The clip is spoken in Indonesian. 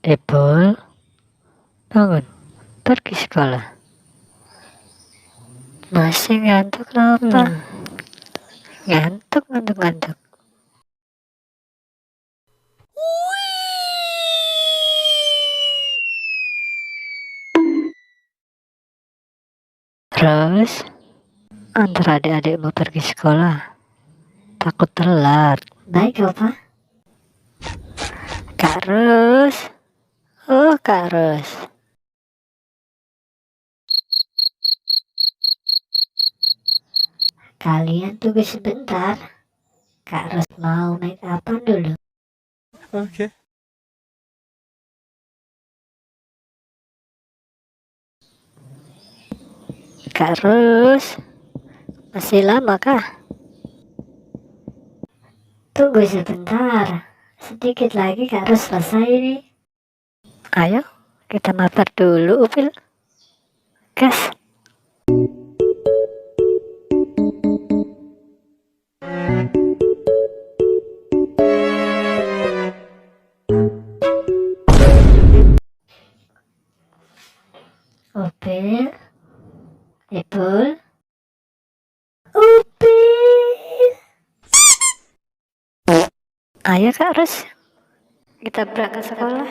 Ipul, bangun, pergi sekolah. Masih ngantuk kenapa? Ngantuk. Terus, antar adik-adikmu pergi sekolah. Takut telat. Baik, Opa. Kak Ros. Oh, Kak Ros. Kalian tunggu sebentar. Kak Ros mau make upan dulu. Oke. Kak Ros. Masih lama kah? Tunggu sebentar. Sedikit lagi Kak Ros selesai nih. Ayo, kita mabar dulu, Upil. Gas. Upil. Ipul. Upil. Ayo Kak Ros, kita berangkat sekolah.